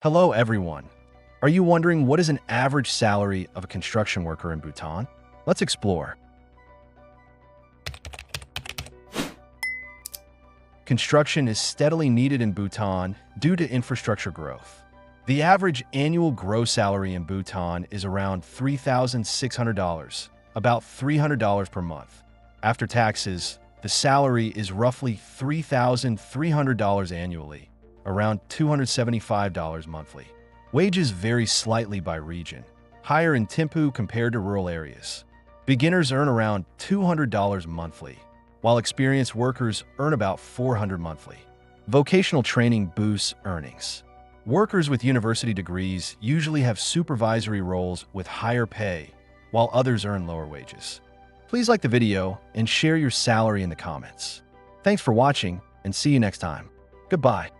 Hello, everyone. Are you wondering what is an average salary of a construction worker in Bhutan? Let's explore. Construction is steadily needed in Bhutan due to infrastructure growth. The average annual gross salary in Bhutan is around $3,600, about $300 per month. After taxes, the salary is roughly $3,300 annually, around $275 monthly. Wages vary slightly by region, higher in Thimphu compared to rural areas. Beginners earn around $200 monthly, while experienced workers earn about $400 monthly. Vocational training boosts earnings. Workers with university degrees usually have supervisory roles with higher pay, while others earn lower wages. Please like the video and share your salary in the comments. Thanks for watching, and see you next time. Goodbye.